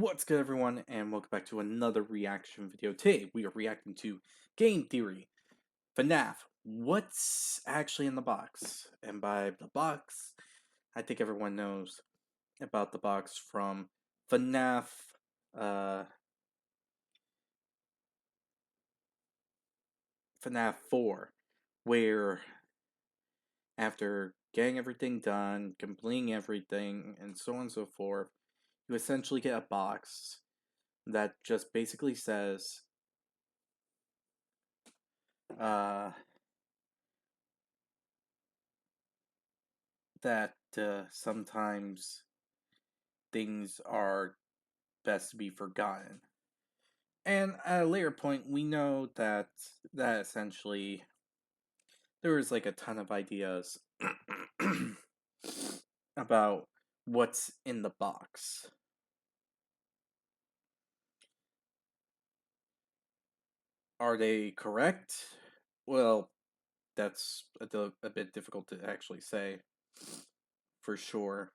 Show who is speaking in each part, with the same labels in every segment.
Speaker 1: What's good, everyone, and welcome back to another reaction video. Today, we are reacting to Game Theory, FNAF, What's Actually in the Box? And by the box, I think everyone knows about the box from FNAF, uh, FNAF 4, where after getting everything done, completing everything, and so on and so forth, you essentially get a box that just basically says, uh, that sometimes things are best to be forgotten. And at a later point, we know that essentially there was like a ton of ideas about what's in the box. Are they correct? Well, that's a bit difficult to actually say for sure,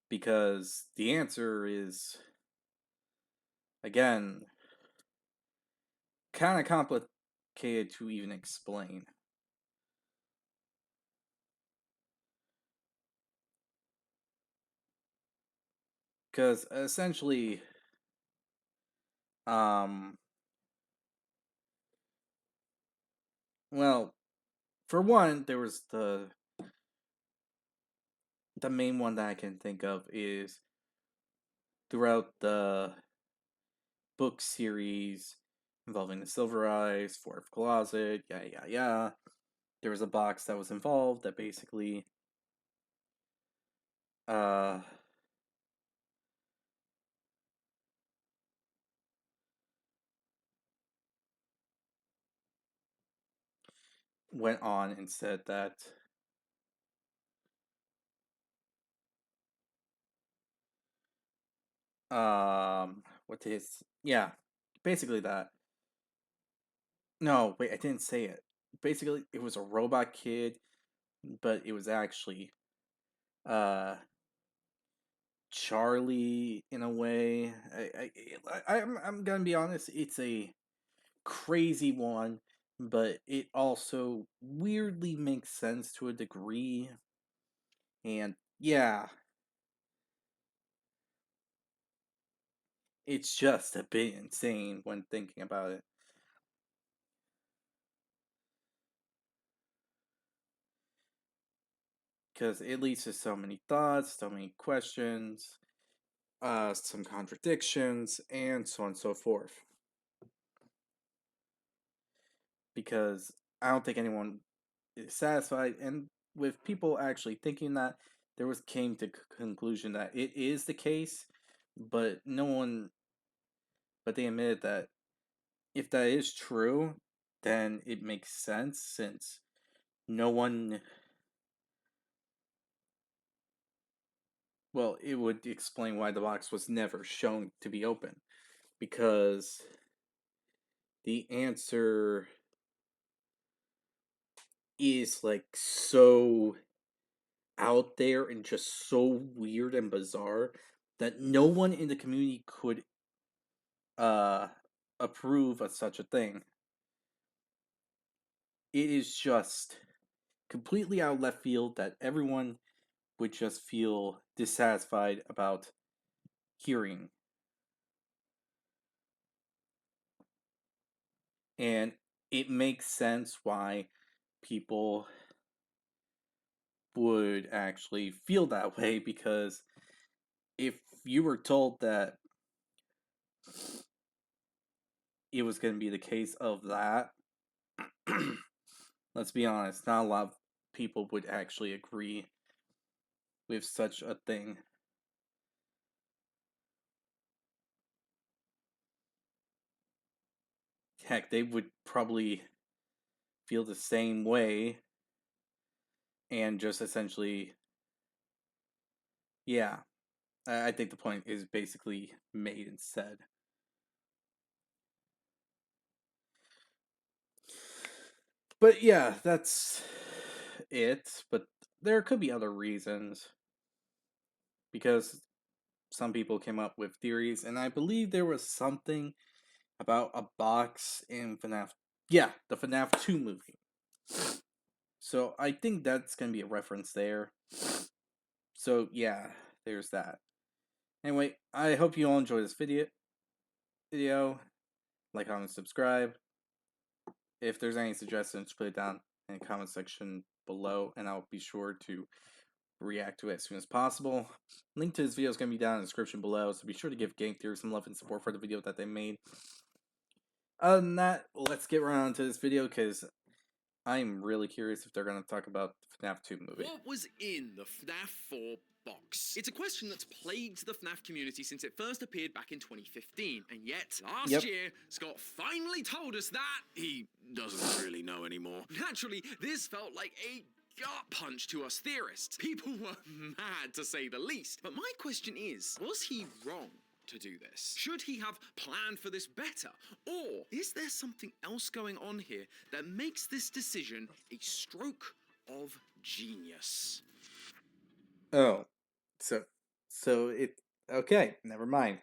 Speaker 1: because the answer is, again, kind of complicated to even explain. Because essentially, um, well, for one, there was the main one that I can think of is throughout the book series involving the Silver Eyes, Fourth Closet, yeah. There was a box that was involved that basically uh went on and said that what is, yeah, basically that. No, wait, I didn't say it. Basically, it was a robot kid, but it was actually uh Charlie in a way. I'm gonna be honest. It's a crazy one, but it also weirdly makes sense to a degree. And yeah, it's just a bit insane when thinking about it. Because it leads to so many thoughts, so many questions, some contradictions, and so on and so forth. Because I don't think anyone is satisfied, and with people actually thinking that, there was came to conclusion that it is the case, but no one, but they admitted that if that is true, then it makes sense since no one, well, it would explain why the box was never shown to be open, because the answer is like so out there and just so weird and bizarre that no one in the community could uh approve of such a thing. It is just completely out of left field that everyone would just feel dissatisfied about hearing. And it makes sense why people would actually feel that way, because if you were told that it was going to be the case of that, let's be honest, not a lot of people would actually agree with such a thing. Heck, they would probably feel the same way and just essentially, yeah, I think the point is basically made and said. But yeah, that's it. But there could be other reasons. because some people came up with theories, and I believe there was something about a box in FNAF. Yeah, the FNAF 2 movie. So I think that's going to be a reference there. So yeah, there's that. Anyway, I hope you all enjoy this video. Like, comment, subscribe. If there's any suggestions, put it down in the comment section below, and I'll be sure to react to it as soon as possible. Link to this video is going to be down in the description below, so be sure to give Game Theory some love and support for the video that they made. Other than that, let's get right on to this video, because I'm really curious if they're going to talk about the FNAF 2 movie.
Speaker 2: What was in the FNAF 4 box? It's a question that's plagued the FNAF community since it first appeared back in 2015, and yet last year, Scott finally told us that he doesn't really know anymore. Naturally, this felt like a gut punch to us theorists. People were mad, to say the least. But my question is, was he wrong to do this? Should he have planned for this better? Or is there something else going on here that makes this decision a stroke of genius?
Speaker 1: Oh, so it, okay, never mind.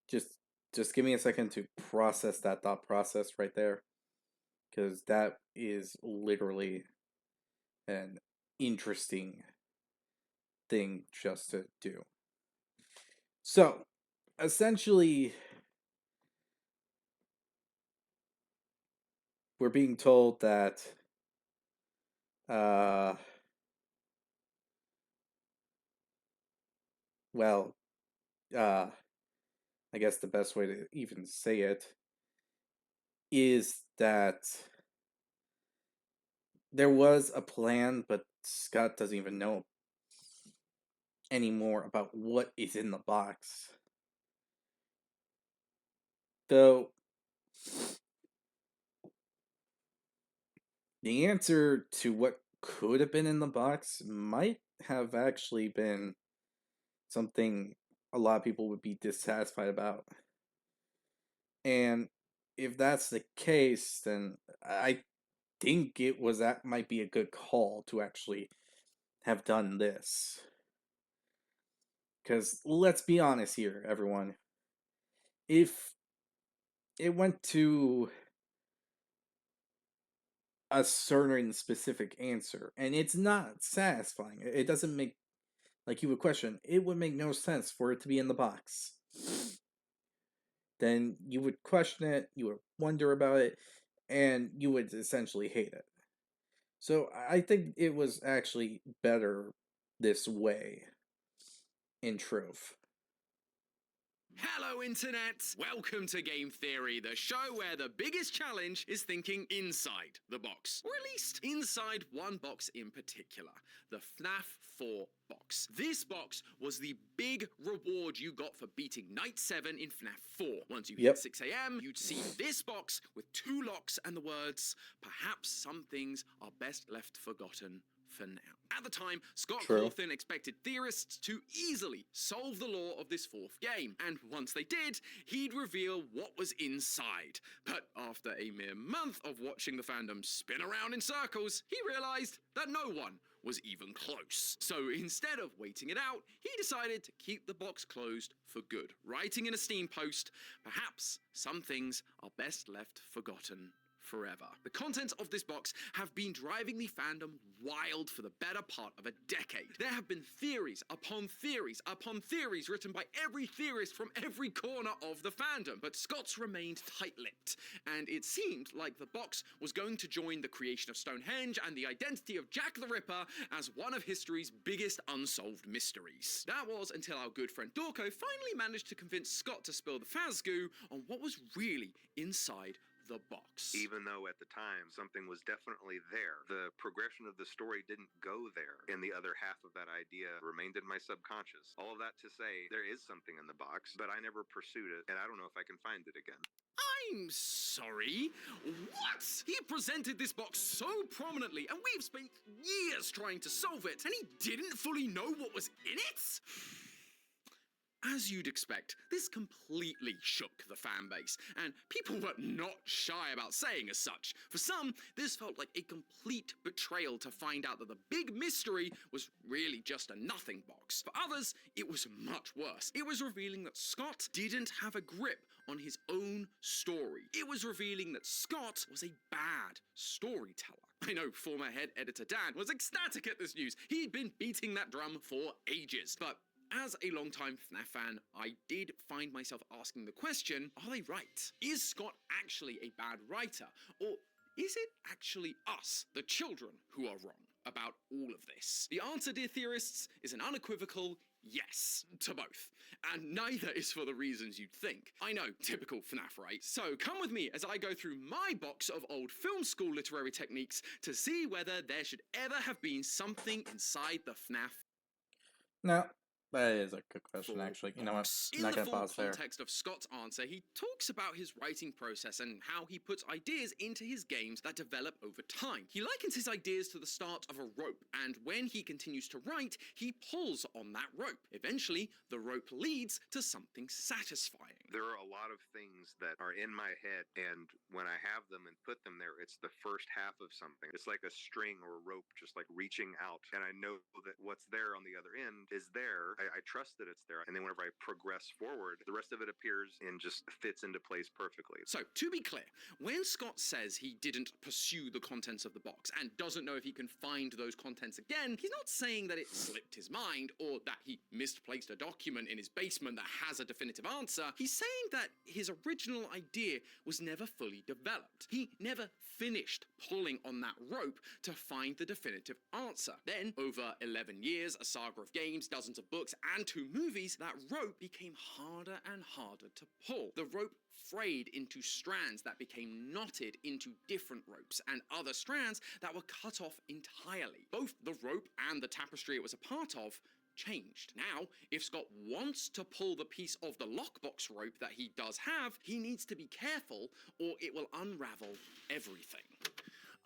Speaker 1: Just give me a second to process that thought process right there, because that is literally an interesting thing just to do. So, essentially, we're being told that well, I guess the best way to even say it is that there was a plan, but Scott doesn't even know anymore about what is in the box. Though, the answer to what could have been in the box might have actually been something a lot of people would be dissatisfied about. And if that's the case, then I think that might be a good call to actually have done this. Because let's be honest here, everyone. If it went to a certain specific answer and it's not satisfying, it doesn't make, like you would question, it would make no sense for it to be in the box. Then you would question it, you would wonder about it, and you would essentially hate it. So I think it was actually better this way, in truth.
Speaker 2: Hello, Internet! Welcome to Game Theory, the show where the biggest challenge is thinking inside the box. Or at least inside one box in particular, the FNAF 4 box. This box was the big reward you got for beating Night 7 in FNAF 4. Once you hit 6 AM, you'd see this box with 2 locks and the words, "Perhaps some things are best left forgotten for now." At the time, Scott Cawthon expected theorists to easily solve the lore of this 4th game, and once they did, he'd reveal what was inside. But after a mere month of watching the fandom spin around in circles, he realized that no one was even close. So instead of waiting it out, he decided to keep the box closed for good, writing in a Steam post, "Perhaps some things are best left forgotten forever." The contents of this box have been driving the fandom wild for the better part of a decade. There have been theories upon theories upon theories written by every theorist from every corner of the fandom, but Scott's remained tight-lipped, and it seemed like the box was going to join the creation of Stonehenge and the identity of Jack the Ripper as one of history's biggest unsolved mysteries. That was until our good friend Dorco finally managed to convince Scott to spill the Fazgoo on what was really inside the box.
Speaker 3: Even though at the time something was definitely there, the progression of the story didn't go there, and the other half of that idea remained in my subconscious. All of that to say, there is something in the box, but I never pursued it, and I don't know if I can find it again.
Speaker 2: I'm sorry? What? He presented this box so prominently, and we've spent years trying to solve it, and he didn't fully know what was in it? As you'd expect, this completely shook the fanbase, and people were not shy about saying as such. For some, this felt like a complete betrayal to find out that the big mystery was really just a nothing box. For others, it was much worse. It was revealing that Scott didn't have a grip on his own story. It was revealing that Scott was a bad storyteller. I know former head editor Dan was ecstatic at this news. He'd been beating that drum for ages. But as a longtime FNAF fan, I did find myself asking the question, are they right? Is Scott actually a bad writer? Or is it actually us, the children, who are wrong about all of this? The answer, dear theorists, is an unequivocal yes to both. And neither is for the reasons you'd think. I know, typical FNAF, right? So come with me as I go through my box of old film school literary techniques to see whether there should ever have been something inside the FNAF
Speaker 1: Now, that is a good question,
Speaker 2: full
Speaker 1: actually. You know what?
Speaker 2: box.
Speaker 1: I'm
Speaker 2: In
Speaker 1: not
Speaker 2: the
Speaker 1: gonna
Speaker 2: full
Speaker 1: pause there.
Speaker 2: context of Scott's answer, he talks about his writing process and how he puts ideas into his games that develop over time. He likens his ideas to the start of a rope, and when he continues to write, he pulls on that rope. Eventually, the rope leads to something satisfying.
Speaker 3: There are a lot of things that are in my head, and when I have them and put them there, it's the first half of something. It's like a string or a rope just like reaching out, and I know that what's there on the other end is there. I trust that it's there, and then whenever I progress forward, the rest of it appears and just fits into place perfectly.
Speaker 2: So, to be clear, when Scott says he didn't pursue the contents of the box and doesn't know if he can find those contents again, he's not saying that it slipped his mind or that he misplaced a document in his basement that has a definitive answer. He's saying that his original idea was never fully developed. He never finished pulling on that rope to find the definitive answer. Then, over 11 years, a saga of games, dozens of books, and 2 movies, that rope became harder and harder to pull. The rope frayed into strands that became knotted into different ropes, and other strands that were cut off entirely. Both the rope and the tapestry it was a part of changed. Now, if Scott wants to pull the piece of the lockbox rope that he does have, he needs to be careful or it will unravel everything.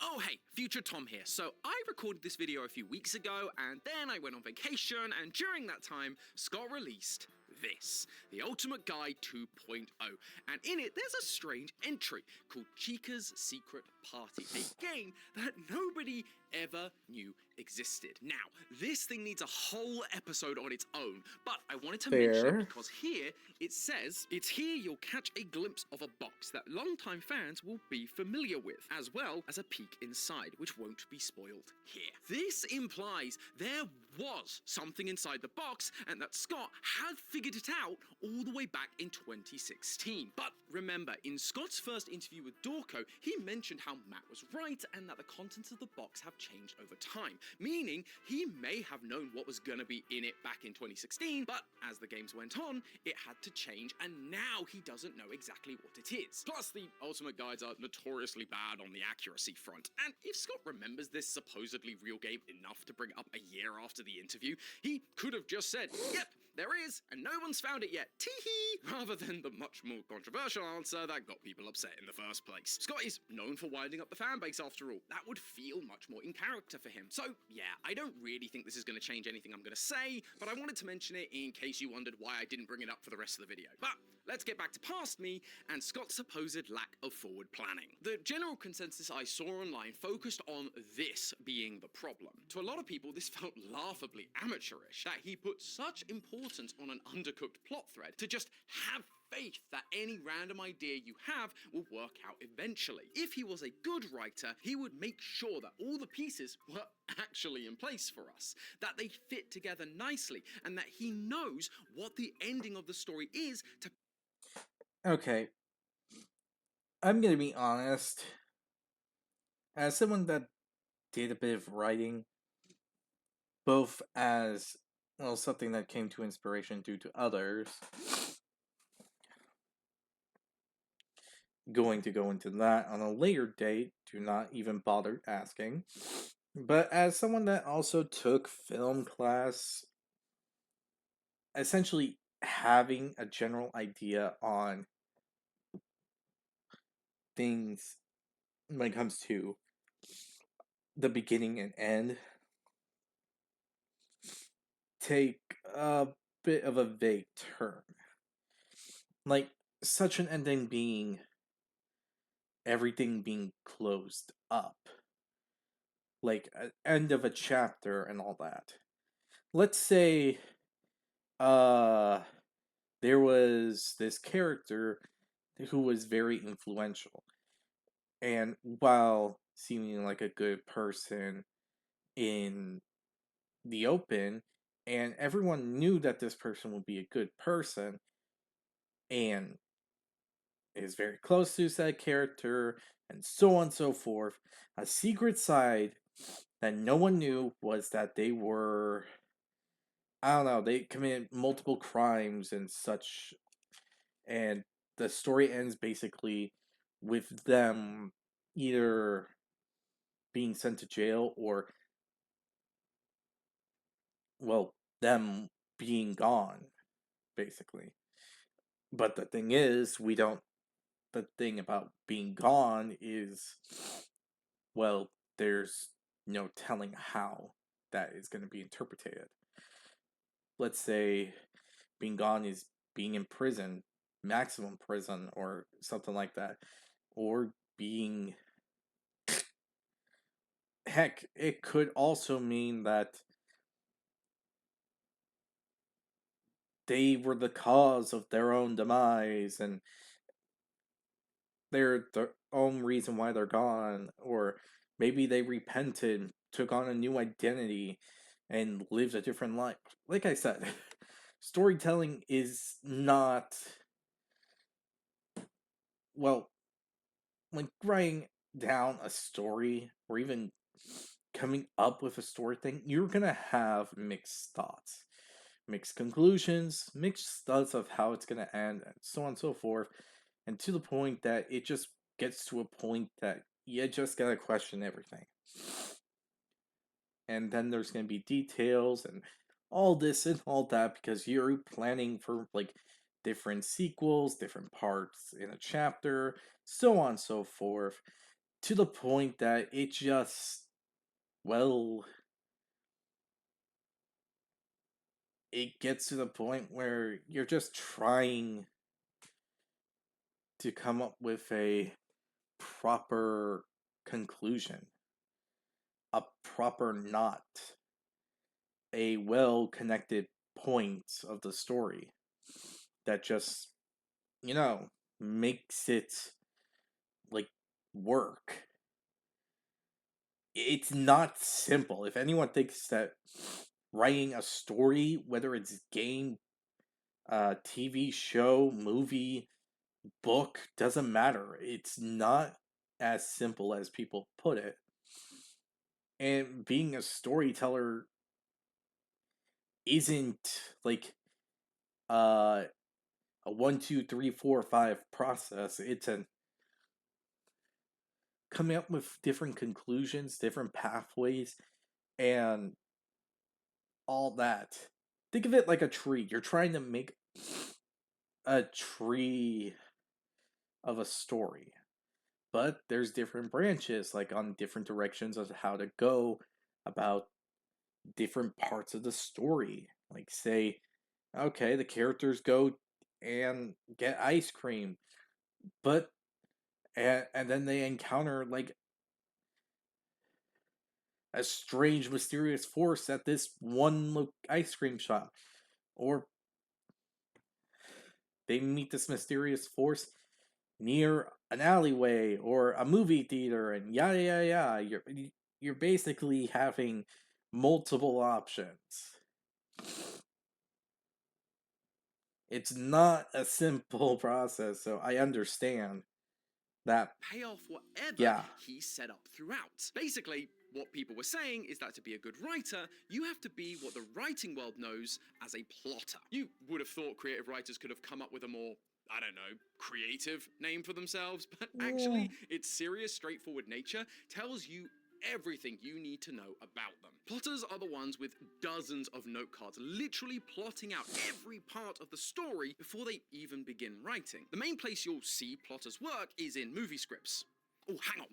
Speaker 2: Oh hey, future Tom here. So I recorded this video a few weeks ago and then I went on vacation, and during that time, Scott released this, the Ultimate Guide 2.0, and in it there's a strange entry called Chica's Secret Party, a game that nobody ever knew existed. Now, this thing needs a whole episode on its own, but I wanted to mention it because here it says, it's here you'll catch a glimpse of a box that longtime fans will be familiar with, as well as a peek inside, which won't be spoiled here. This implies there was something inside the box and that Scott had figured it out all the way back in 2016. But remember, in Scott's first interview with Dorco, he mentioned how Matt was right and that the contents of the box have changed over time, meaning he may have known what was gonna be in it back in 2016, but as the games went on, it had to change, and now he doesn't know exactly what it is. Plus, the Ultimate Guides are notoriously bad on the accuracy front, and if Scott remembers this supposedly real game enough to bring it up a year after the interview, he could have just said, yep, there is, and no one's found it yet, tee-hee, rather than the much more controversial answer that got people upset in the first place. Scott is known for winding up the fanbase after all. That would feel much more in character for him. So yeah, I don't really think this is going to change anything I'm going to say, but I wanted to mention it in case you wondered why I didn't bring it up for the rest of the video. But let's get back to past me and Scott's supposed lack of forward planning. The general consensus I saw online focused on this being the problem. To a lot of people, this felt laughably amateurish, that he put such importance on an undercooked plot thread to just have faith that any random idea you have will work out eventually. If he was a good writer, he would make sure that all the pieces were actually in place for us, that they fit together nicely, and that he knows what the ending of the story is to...
Speaker 1: Okay. I'm gonna be honest. As someone that did a bit of writing, both as, well, something that came to inspiration due to others, going to go into that on a later date, do not even bother asking. But as someone that also took film class, essentially having a general idea on things when it comes to the beginning and end take a bit of a vague term. Like, such an ending being everything being closed up. Like, an end of a chapter and all that. Let's say, uh, there was this character who was very influential. And while seeming like a good person in the open, and everyone knew that this person would be a good person and is very close to said character, and so on and so forth. A secret side that no one knew was that they were, I don't know, they committed multiple crimes and such, and the story ends basically with them either being sent to jail or, well, them being gone, basically. But the thing is, the thing about being gone is, well, there's no telling how that is going to be interpreted. Let's say being gone is being in prison, maximum prison, or something like that. Or being. Heck, it could also mean that they were the cause of their own demise and they're their own reason why they're gone, or maybe they repented, took on a new identity, and lived a different life. Like I said, storytelling is not, well, like writing down a story or even coming up with a story thing, you're gonna have mixed thoughts, mixed conclusions, mixed thoughts of how it's gonna end, and so on and so forth. And to the point that it just gets to a point that you just gotta question everything. And then there's gonna be details and all this and all that because you're planning for like different sequels, different parts in a chapter, so on and so forth. To the point that it just, well, it gets to the point where you're just trying to come up with a proper conclusion, a proper knot, a well connected point of the story that just, you know, makes it like work. It's not simple. If anyone thinks that writing a story, whether it's game, TV show, movie, book, doesn't matter. It's not as simple as people put it. And being a storyteller isn't like uh, a 1, 2, 3, 4, 5 process. It's an coming up with different conclusions, different pathways, and all that. Think of it like a tree. You're trying to make a tree of a story, but there's different branches, like on different directions of how to go about different parts of the story. Like, say, okay, the characters go and get ice cream, but and then they encounter like a strange, mysterious force at this one ice cream shop, or they meet this mysterious force near an alleyway or a movie theater, and yada yada yada. You're basically having multiple options. It's not a simple process, so I understand that.
Speaker 2: Pay off whatever
Speaker 1: Yeah,
Speaker 2: he set up throughout. Basically, what people were saying is that to be a good writer, you have to be what the writing world knows as a plotter. You would have thought creative writers could have come up with a more, I don't know, creative name for themselves, but actually, its serious, straightforward nature tells you everything you need to know about them. Plotters are the ones with dozens of note cards, literally plotting out every part of the story before they even begin writing. The main place you'll see plotters work is in movie scripts. Oh, hang on.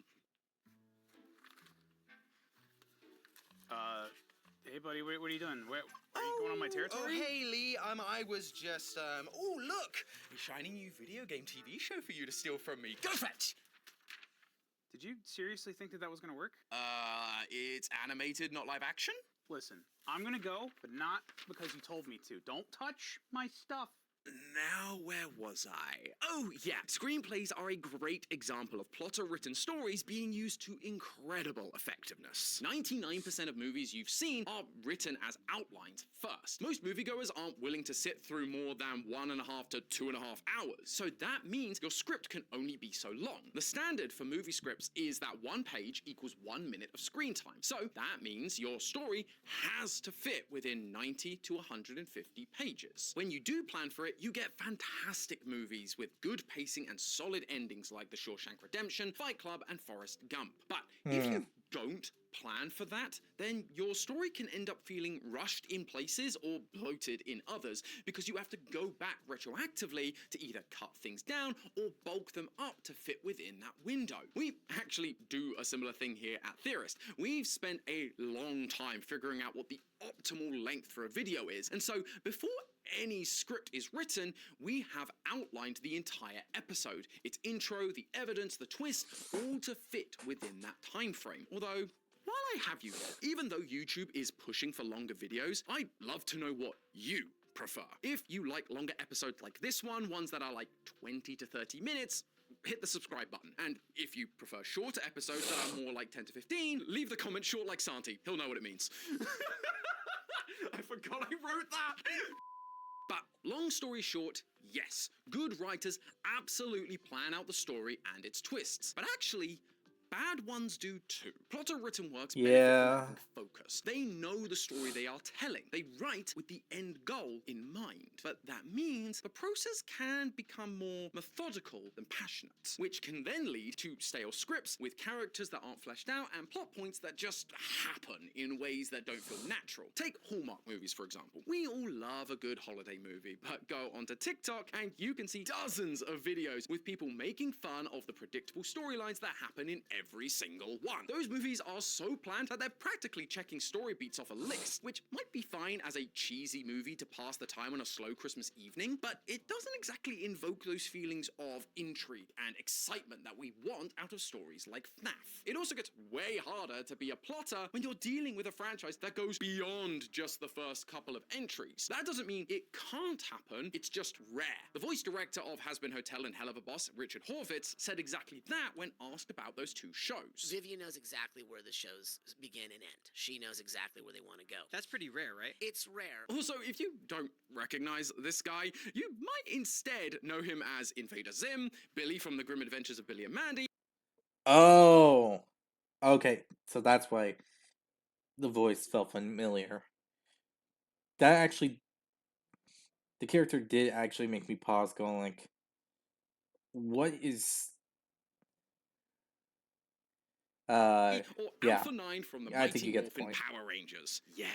Speaker 4: Hey, buddy, what are you doing? Where are you going on my territory?
Speaker 2: Oh, hey, Lee. I was just, Oh, look! A shiny new video game TV show for you to steal from me. Go fetch!
Speaker 4: Did you seriously think that was gonna work?
Speaker 2: It's animated, not live action?
Speaker 4: Listen, I'm gonna go, but not because you told me to. Don't touch my stuff.
Speaker 2: Now, where was I? Oh, yeah. Screenplays are a great example of plotter-written stories being used to incredible effectiveness. 99% of movies you've seen are written as outlines first. Most moviegoers aren't willing to sit through more than 1.5 to 2.5 hours, so that means your script can only be so long. The standard for movie scripts is that 1 page equals 1 minute of screen time, so that means your story has to fit within 90 to 150 pages. When you do plan for it, you get fantastic movies with good pacing and solid endings like The Shawshank Redemption, Fight Club, and Forrest Gump. But if you don't plan for that, then your story can end up feeling rushed in places or bloated in others because you have to go back retroactively to either cut things down or bulk them up to fit within that window. We actually do a similar thing here at Theorist. We've spent a long time figuring out what the optimal length for a video is, and so before any script is written, we have outlined the entire episode, its intro, the evidence, the twist, all to fit within that time frame. Although, while I have you here, even though YouTube is pushing for longer videos, I'd love to know what you prefer. If you like longer episodes like this one, ones that are like 20 to 30 minutes, hit the subscribe button. And if you prefer shorter episodes that are more like 10 to 15, leave the comment short like Santi. He'll know what it means. I forgot I wrote that. But long story short, yes, good writers absolutely plan out the story and its twists. But actually, bad ones do too. Plotter-written works benefit from focus. They know the story they are telling. They write with the end goal in mind. But that means the process can become more methodical than passionate, which can then lead to stale scripts with characters that aren't fleshed out and plot points that just happen in ways that don't feel natural. Take Hallmark movies, for example. We all love a good holiday movie, but go onto TikTok and you can see dozens of videos with people making fun of the predictable storylines that happen in every single one. Those movies are so planned that they're practically checking story beats off a list, which might be fine as a cheesy movie to pass the time on a slow Christmas evening, but it doesn't exactly invoke those feelings of intrigue and excitement that we want out of stories like FNAF. It also gets way harder to be a plotter when you're dealing with a franchise that goes beyond just the first couple of entries. That doesn't mean it can't happen, it's just rare. The voice director of Has Been Hotel and Hell of a Boss, Richard Horvitz, said exactly that when asked about those two shows.
Speaker 5: Vivian knows exactly where the shows begin and end. She knows exactly where they want to go.
Speaker 6: That's pretty rare, right?
Speaker 5: It's rare.
Speaker 2: Also, if you don't recognize this guy, you might instead know him as Invader Zim, Billy from The Grim Adventures of Billy and Mandy.
Speaker 1: Oh, okay. So that's why the voice felt familiar. That actually, the character did actually make me pause, going like, "What is?"
Speaker 2: Or
Speaker 1: Yeah.
Speaker 2: Alpha 9 from the
Speaker 1: I think
Speaker 2: Mighty
Speaker 1: you get the
Speaker 2: Morphin
Speaker 1: point.
Speaker 2: Power Rangers. Yeah.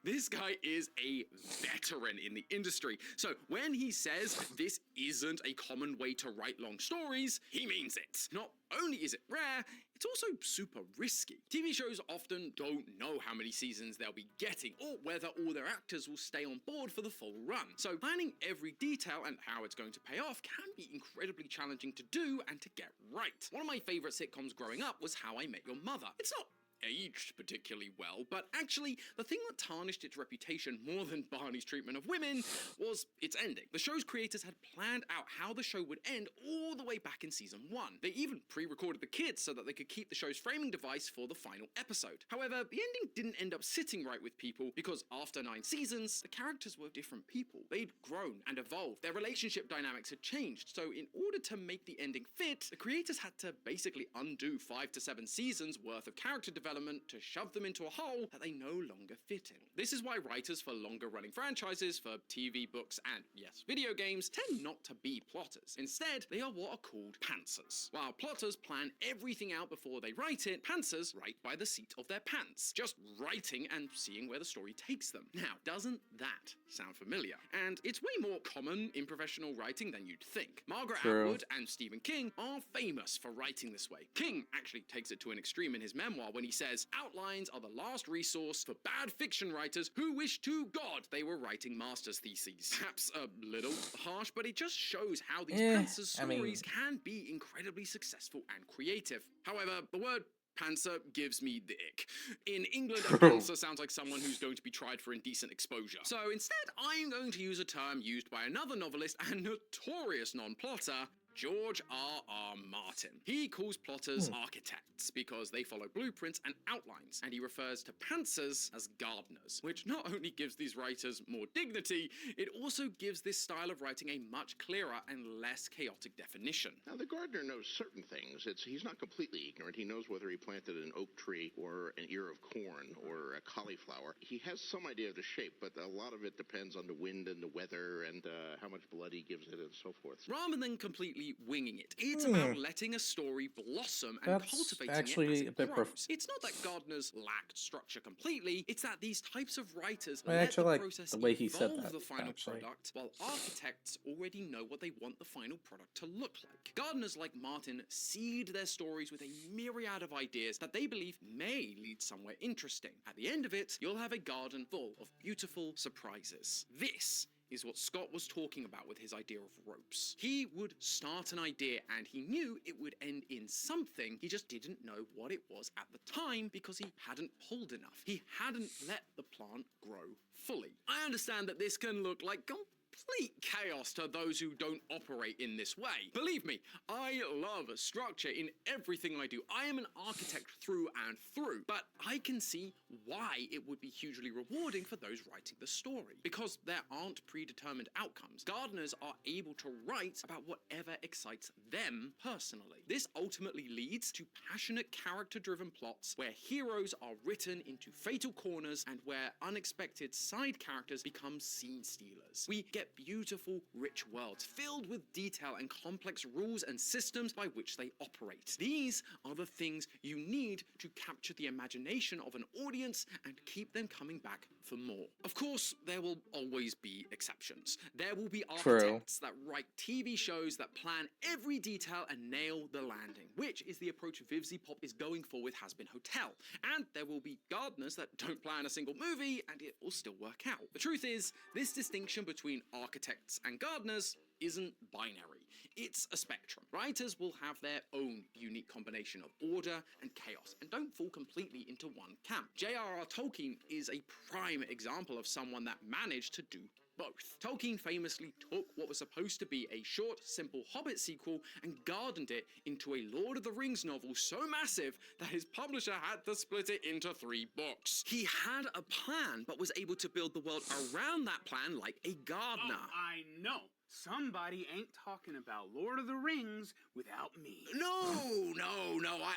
Speaker 2: This guy is a veteran in the industry. So when he says this isn't a common way to write long stories, he means it. Not only is it rare, it's also super risky. TV shows often don't know how many seasons they'll be getting or whether all their actors will stay on board for the full run. So planning every detail and how it's going to pay off can be incredibly challenging to do and to get right. One of my favorite sitcoms growing up was How I Met Your Mother. It's not aged particularly well, but actually the thing that tarnished its reputation more than Barney's treatment of women was its ending. The show's creators had planned out how the show would end all the way back in season 1. They even pre-recorded the kids so that they could keep the show's framing device for the final episode. However, the ending didn't end up sitting right with people because after 9 seasons, the characters were different people. They'd grown and evolved. Their relationship dynamics had changed, so in order to make the ending fit, the creators had to basically undo 5 to 7 seasons worth of character development to shove them into a hole that they no longer fit in. This is why writers for longer running franchises, for TV, books, and yes, video games, tend not to be plotters. Instead, they are what are called pantsers. While plotters plan everything out before they write it, pantsers write by the seat of their pants, just writing and seeing where the story takes them. Now, doesn't that sound familiar? And it's way more common in professional writing than you'd think. Margaret Atwood and Stephen King are famous for writing this way. King actually takes it to an extreme in his memoir when he says, outlines are the last resource for bad fiction writers who wish to God they were writing master's theses. Perhaps a little harsh, but it just shows how these pantser
Speaker 1: I mean,
Speaker 2: stories can be incredibly successful and creative. However, the word pantser gives me the ick. In England, a
Speaker 1: True.
Speaker 2: pantser sounds like someone who's going to be tried for indecent exposure. So instead, I'm going to use a term used by another novelist and notorious non-plotter, George R.R. Martin. He calls plotters architects because they follow blueprints and outlines, and he refers to pantsers as gardeners, which not only gives these writers more dignity, it also gives this style of writing a much clearer and less chaotic definition.
Speaker 6: Now, the gardener knows certain things. He's not completely ignorant. He knows whether he planted an oak tree or an ear of corn or a cauliflower. He has some idea of the shape, but a lot of it depends on the wind and the weather and how much blood he gives it and so forth.
Speaker 2: Rather than completely winging it, it's about letting a story blossom and
Speaker 1: That's
Speaker 2: cultivating
Speaker 1: actually
Speaker 2: it as
Speaker 1: a
Speaker 2: it
Speaker 1: bit
Speaker 2: grows. It's not that gardeners lacked structure completely, it's that these types of writers
Speaker 1: I
Speaker 2: let
Speaker 1: actually
Speaker 2: the
Speaker 1: like
Speaker 2: process
Speaker 1: the way he said
Speaker 2: evolve
Speaker 1: that,
Speaker 2: the final
Speaker 1: actually.
Speaker 2: product, while architects already know what they want the final product to look like. Gardeners like Martin seed their stories with a myriad of ideas that they believe may lead somewhere interesting. At the end of it, you'll have a garden full of beautiful surprises. This is what Scott was talking about with his idea of ropes. He would start an idea and he knew it would end in something, he just didn't know what it was at the time because he hadn't pulled enough. He hadn't let the plant grow fully. I understand that this can look like complete chaos to those who don't operate in this way. Believe me, I love structure in everything I do. I am an architect through and through, but I can see why it would be hugely rewarding for those writing the story. Because there aren't predetermined outcomes, gardeners are able to write about whatever excites them personally. This ultimately leads to passionate character-driven plots where heroes are written into fatal corners and where unexpected side characters become scene stealers. We get beautiful, rich worlds filled with detail and complex rules and systems by which they operate. These are the things you need to capture the imagination of an audience and keep them coming back for more. Of course, there will always be exceptions. There will be architects that write TV shows that plan every detail and nail the landing, which is the approach Vivzy Pop is going for with Has Been Hotel. And there will be gardeners that don't plan a single movie and it will still work out. The truth is, this distinction between architects and gardeners isn't binary. It's a spectrum. Writers will have their own unique combination of order and chaos and don't fall completely into one camp. J.R.R. Tolkien is a prime example of someone that managed to do both. Tolkien famously took what was supposed to be a short, simple Hobbit sequel and gardened it into a Lord of the Rings novel so massive that his publisher had to split it into 3 books. He had a plan, but was able to build the world around that plan like a gardener.
Speaker 4: Oh, I know. Somebody ain't talking about Lord of the Rings without me.
Speaker 2: No.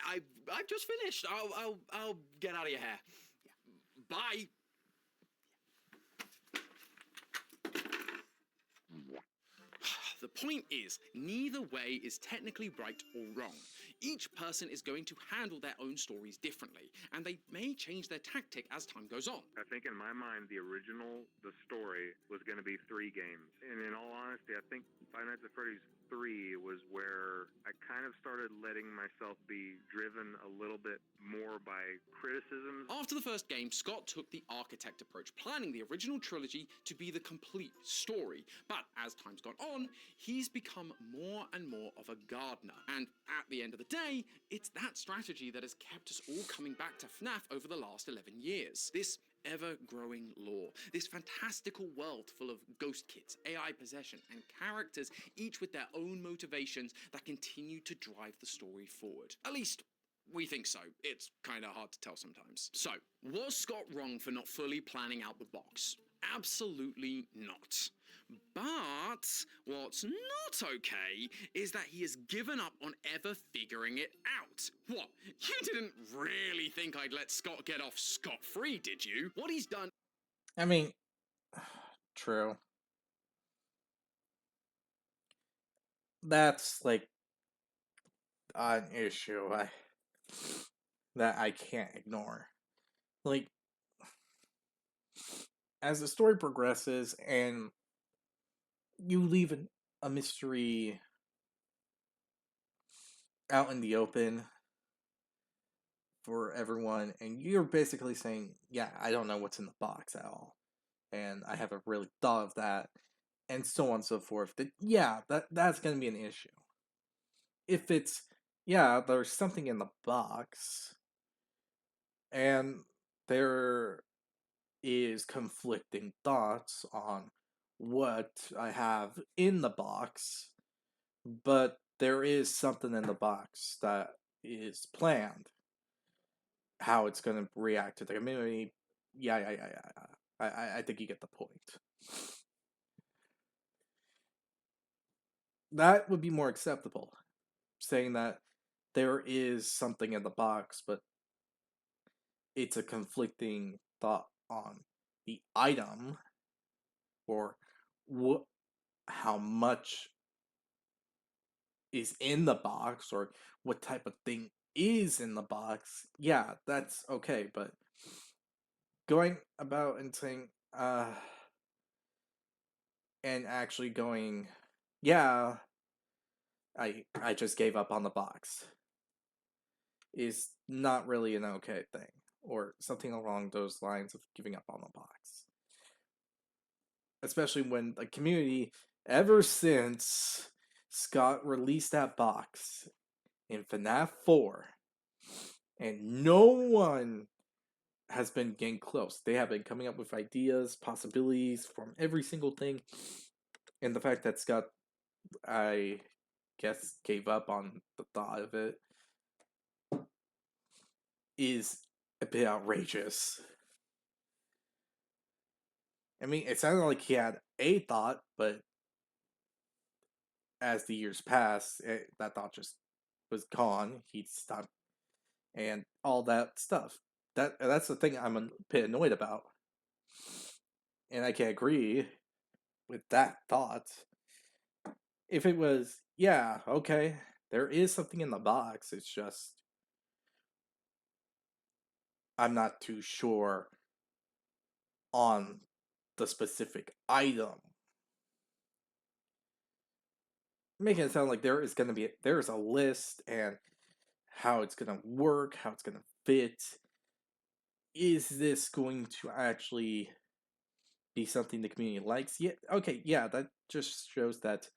Speaker 2: I've just finished. I'll get out of your hair. Bye. The point is, neither way is technically right or wrong. Each person is going to handle their own stories differently, and they may change their tactic as time goes on.
Speaker 3: I think in my mind, the story was going to be 3 games. And in all honesty, I think Five Nights at Freddy's 3 was where I kind of started letting myself be driven a little bit more by criticisms.
Speaker 2: After the first game, Scott took the architect approach, planning the original trilogy to be the complete story. But as time's gone on, he's become more and more of a gardener. And at the end of the day, it's that strategy that has kept us all coming back to FNAF over the last 11 years. This ever-growing lore, this fantastical world full of ghost kids, AI possession, and characters, each with their own motivations that continue to drive the story forward. At least, we think so. It's kinda hard to tell sometimes. So, was Scott wrong for not fully planning out the box? Absolutely not. But what's not okay is that he has given up on ever figuring it out. What? You didn't really think I'd let Scott get off scot-free, did you? What he's done...
Speaker 1: I mean, true. That's like an issue that I can't ignore. Like, as the story progresses and you leave a mystery out in the open, for everyone, and you're basically saying, yeah, I don't know what's in the box at all, and I haven't really thought of that, and so on and so forth, that yeah, that's gonna be an issue. If it's, yeah, there's something in the box, and there is conflicting thoughts on what I have in the box, but there is something in the box that is planned. How it's going to react to the community, yeah. I think you get the point. That would be more acceptable, saying that there is something in the box, but it's a conflicting thought on the item or what, how much is in the box or what type of thing is in the box. Yeah, that's okay, but going about and saying, and actually going, yeah, I just gave up on the box is not really an okay thing, or something along those lines of giving up on the box. Especially when the community, ever since Scott released that box in FNAF 4, and no one has been getting close. They have been coming up with ideas, possibilities from every single thing, and the fact that Scott, I guess, gave up on the thought of it is a bit outrageous. I mean, it sounded like he had a thought, but as the years passed, that thought just was gone. He stopped, and all that stuff. That's the thing I'm a bit annoyed about, and I can agree with that thought. If it was, yeah, okay, there is something in the box. It's just I'm not too sure on the specific item. Making it sound like there's a list and how it's gonna work, how it's gonna fit. Is this going to actually be something the community likes? Yeah, okay, yeah, that just shows that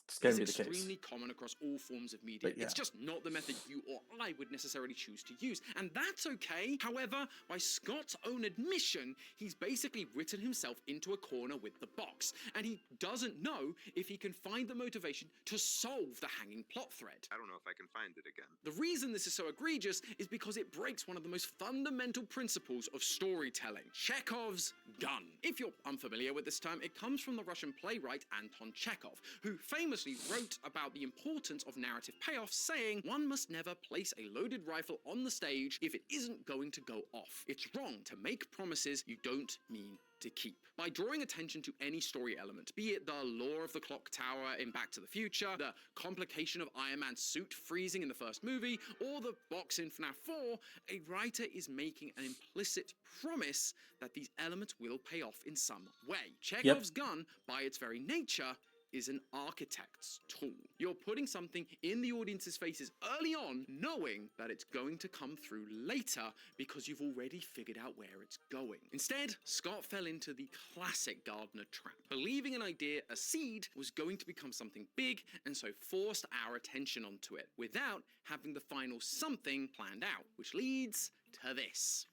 Speaker 1: it's gonna
Speaker 2: Is
Speaker 1: be the case.
Speaker 2: extremely common across all forms of media.
Speaker 1: But yeah.
Speaker 2: It's just not the method you or I would necessarily choose to use, and that's okay. However, by Scott's own admission, he's basically written himself into a corner with the box, and he doesn't know if he can find the motivation to solve the hanging plot thread.
Speaker 3: I don't know if I can find it again.
Speaker 2: The reason this is so egregious is because it breaks one of the most fundamental principles of storytelling, Chekhov's gun. If you're unfamiliar with this term, it comes from the Russian playwright Anton Chekhov, who famously wrote about the importance of narrative payoffs, saying, "One must never place a loaded rifle on the stage if it isn't going to go off. It's wrong to make promises you don't mean to keep." By drawing attention to any story element, be it the lore of the clock tower in Back to the Future, the complication of Iron Man's suit freezing in the first movie, or the box in FNAF 4, a writer is making an implicit promise that these elements will pay off in some way. Chekhov's gun, by its very nature, is an architect's tool. You're putting something in the audience's faces early on, knowing that it's going to come through later because you've already figured out where it's going. Instead, Scott fell into the classic gardener trap, believing an idea, a seed, was going to become something big, and so forced our attention onto it, without having the final something planned out, which leads to this.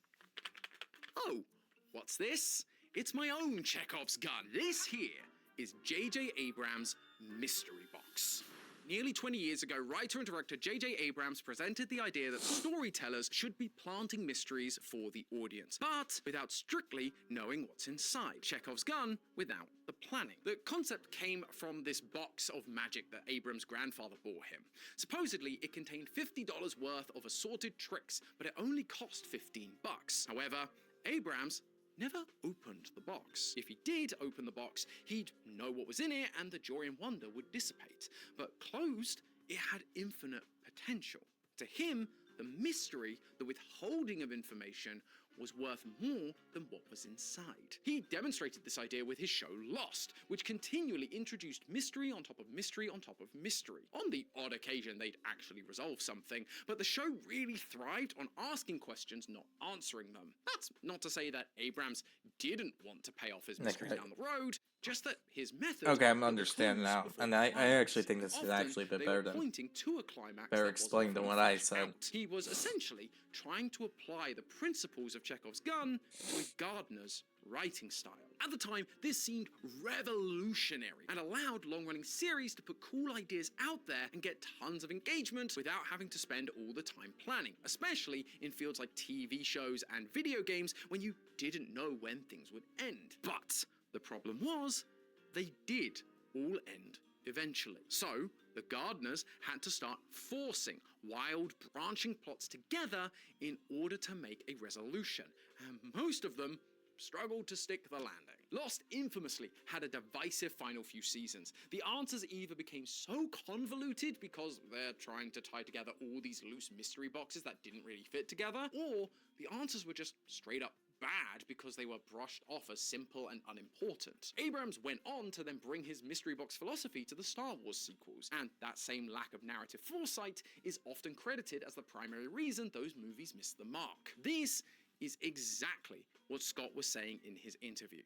Speaker 2: Oh, what's this? It's my own Chekhov's gun. This here is J.J. Abrams' Mystery Box. Nearly 20 years ago, writer and director J.J. Abrams presented the idea that storytellers should be planting mysteries for the audience, but without strictly knowing what's inside. Chekhov's gun without the planning. The concept came from this box of magic that Abrams' grandfather bought him. Supposedly, it contained $50 worth of assorted tricks, but it only cost $15. However, Abrams never opened the box. If he did open the box, he'd know what was in it and the joy and wonder would dissipate. But closed, it had infinite potential. To him, the mystery, the withholding of information, was worth more than what was inside. He demonstrated this idea with his show Lost, which continually introduced mystery on top of mystery on top of mystery. On the odd occasion, they'd actually resolve something, but the show really thrived on asking questions, not answering them. That's not to say that Abrams didn't want to pay off his mysteries
Speaker 1: Okay.
Speaker 2: down the road, just that his method
Speaker 1: Okay, I'm
Speaker 2: put the
Speaker 1: understanding
Speaker 2: clues
Speaker 1: now,
Speaker 2: before
Speaker 1: and
Speaker 2: the
Speaker 1: I
Speaker 2: climax,
Speaker 1: actually think this is
Speaker 2: often
Speaker 1: actually a bit
Speaker 2: they
Speaker 1: better
Speaker 2: were
Speaker 1: than
Speaker 2: pointing to a climax
Speaker 1: better
Speaker 2: that
Speaker 1: explained
Speaker 2: wasn't
Speaker 1: than
Speaker 2: fully
Speaker 1: what I
Speaker 2: fleshed
Speaker 1: said.
Speaker 2: out. He was essentially trying to apply the principles of Chekhov's gun to a gardener's writing style. At the time, this seemed revolutionary and allowed long-running series to put cool ideas out there and get tons of engagement without having to spend all the time planning, especially in fields like TV shows and video games when you didn't know when things would end. But the problem was, they did all end eventually. So, the gardeners had to start forcing wild, branching plots together in order to make a resolution, and most of them struggled to stick the landing. Lost infamously had a divisive final few seasons. The answers either became so convoluted because they're trying to tie together all these loose mystery boxes that didn't really fit together, or the answers were just straight up bad because they were brushed off as simple and unimportant. Abrams went on to then bring his mystery box philosophy to the Star Wars sequels, and that same lack of narrative foresight is often credited as the primary reason those movies missed the mark. This is exactly what Scott was saying in his interview.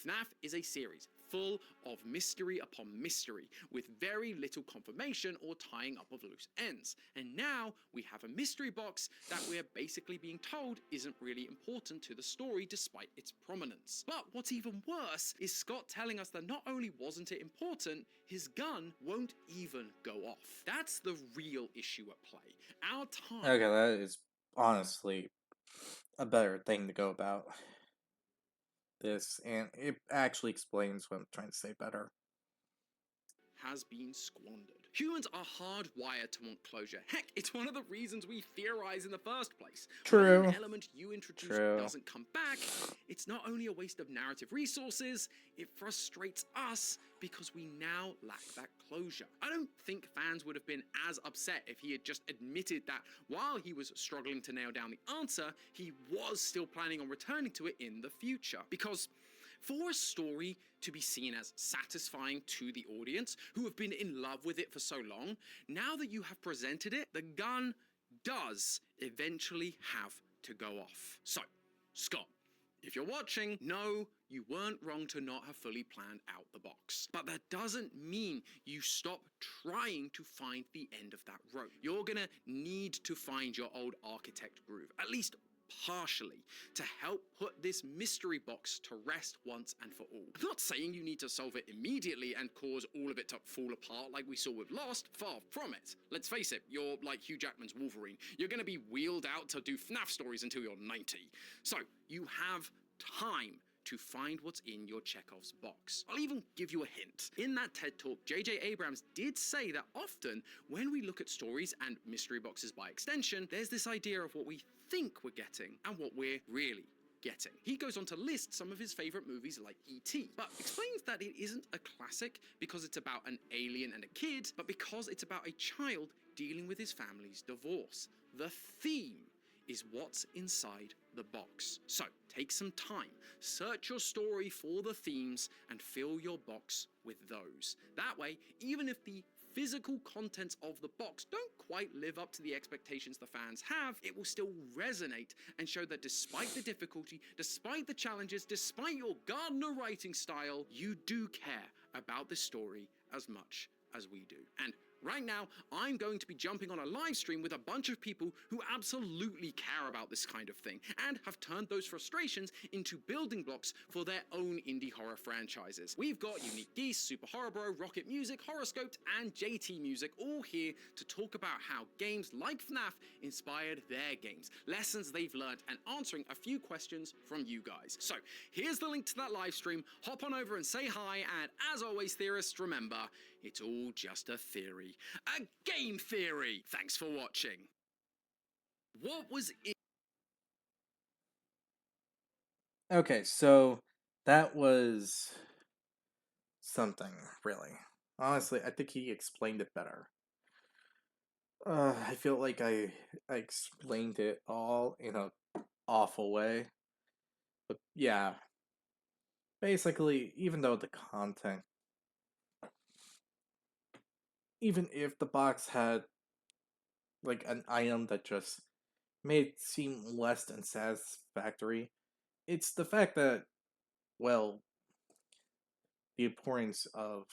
Speaker 2: FNAF is a series full of mystery upon mystery, with very little confirmation or tying up of loose ends. And now we have a mystery box that we're basically being told isn't really important to the story despite its prominence. But what's even worse is Scott telling us that not only wasn't it important, his gun won't even go off. That's the real issue at play. Our time
Speaker 1: Okay, that is honestly a better thing to go about this, and it actually explains what I'm trying to say better.
Speaker 2: has been squandered. Humans are hardwired to want closure. Heck, it's one of the reasons we theorize in the first place.
Speaker 1: True.
Speaker 2: When an element you introduce
Speaker 1: True.
Speaker 2: doesn't come back, it's not only a waste of narrative resources, it frustrates us because we now lack that closure. I don't think fans would have been as upset if he had just admitted that while he was struggling to nail down the answer, he was still planning on returning to it in the future. Because for a story to be seen as satisfying to the audience, who have been in love with it for so long, now that you have presented it, the gun does eventually have to go off. So, Scott, if you're watching, no, you weren't wrong to not have fully planned out the box. But that doesn't mean you stop trying to find the end of that road. You're gonna need to find your old architect groove, at least partially, to help put this mystery box to rest once and for all. I'm not saying you need to solve it immediately and cause all of it to fall apart like we saw with Lost, far from it. Let's face it, you're like Hugh Jackman's Wolverine. You're gonna be wheeled out to do FNAF stories until you're 90. So, you have time to find what's in your Chekhov's box. I'll even give you a hint. In that TED Talk, J.J. Abrams did say that often when we look at stories and mystery boxes by extension, there's this idea of what we think we're getting and what we're really getting. He goes on to list some of his favorite movies like E.T., but explains that it isn't a classic because it's about an alien and a kid, but because it's about a child dealing with his family's divorce. The theme is what's inside the box. So take some time, search your story for the themes, and fill your box with those. That way, even if the physical contents of the box don't quite live up to the expectations the fans have, it will still resonate and show that despite the difficulty, despite the challenges, despite your gardener writing style, you do care about the story as much as we do. And right now, I'm going to be jumping on a live stream with a bunch of people who absolutely care about this kind of thing and have turned those frustrations into building blocks for their own indie horror franchises. We've got Unique Geese, Super Horror Bro, Rocket Music, Horoscoped, and JT Music all here to talk about how games like FNAF inspired their games, lessons they've learned, and answering a few questions from you guys. So here's the link to that live stream. Hop on over and say hi, and as always, theorists, remember, it's all just a theory. A game theory! Thanks for watching. What was it?
Speaker 1: Okay, so that was something, really. Honestly, I think he explained it better. I feel like I explained it all in a awful way. But yeah, basically, even though the content, even if the box had like an item that just made it seem less than satisfactory, it's the fact that, well, the importance of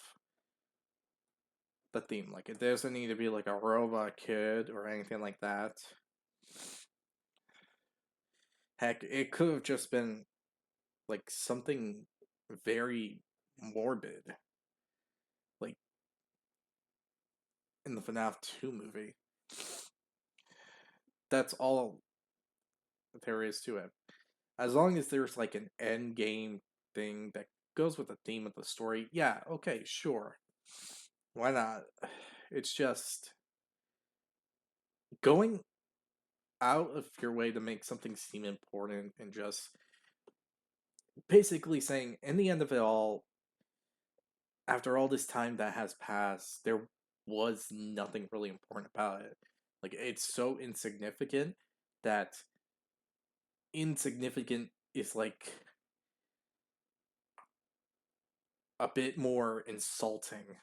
Speaker 1: the theme. Like, it doesn't need to be like a robot kid or anything like that. Heck, it could have just been like something very morbid, like in the FNAF 2 movie. That's all there is to it. As long as there's like an end game thing that goes with the theme of the story, yeah, okay, sure. Why not? It's just going out of your way to make something seem important and just basically saying, in the end of it all, after all this time that has passed, there was nothing really important about it. Like, it's so insignificant that insignificant is like a bit more insulting,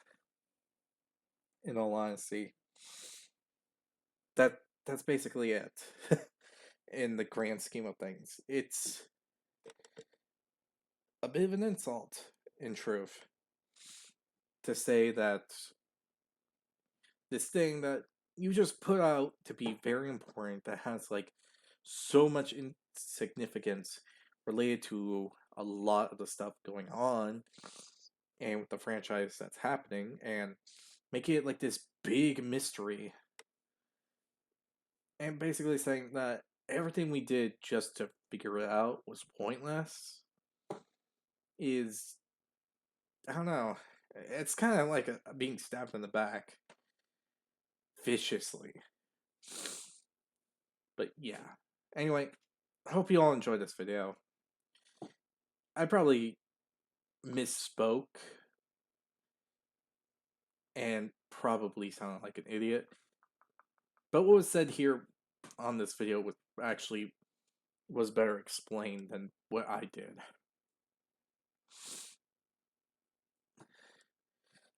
Speaker 1: in all honesty. That's basically it. In the grand scheme of things, it's a bit of an insult, in truth, to say that this thing that you just put out to be very important, that has like so much significance related to a lot of the stuff going on and with the franchise that's happening, and make it like this big mystery, and basically saying that everything we did just to figure it out was pointless is, I don't know, it's kind of like being stabbed in the back viciously. But yeah. Anyway, I hope you all enjoyed this video. I probably misspoke and probably sounded like an idiot. But what was said here on this video was better explained than what I did.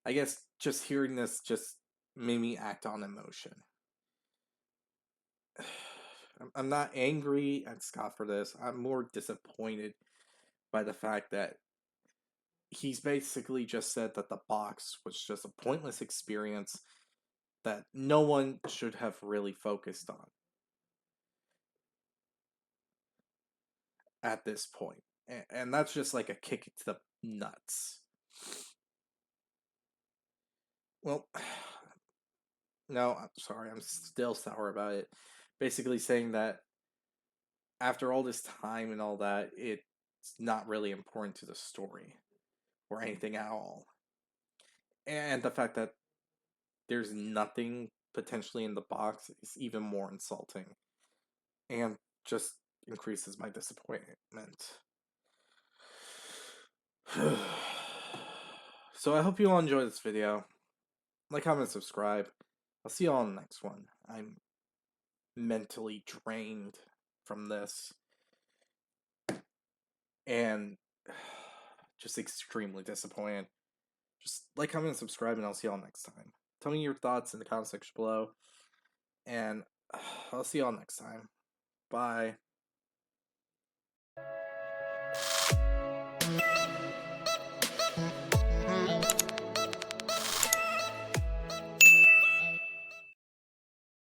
Speaker 1: I guess just hearing this just made me act on emotion. I'm not angry at Scott for this. I'm more disappointed by the fact that he's basically just said that the box was just a pointless experience that no one should have really focused on at this point. And that's just like a kick to the nuts. Well, no, I'm sorry, I'm still sour about it. Basically saying that after all this time and all that, it's not really important to the story or anything at all. And the fact that there's nothing potentially in the box is even more insulting and just increases my disappointment. So I hope you all enjoy this video. Like, comment, subscribe. I'll see you all in the next one. I'm mentally drained from this and just extremely disappointed. Just like, comment, and subscribe, and I'll see y'all next time. Tell me your thoughts in the comment section below, and I'll see y'all next time. Bye.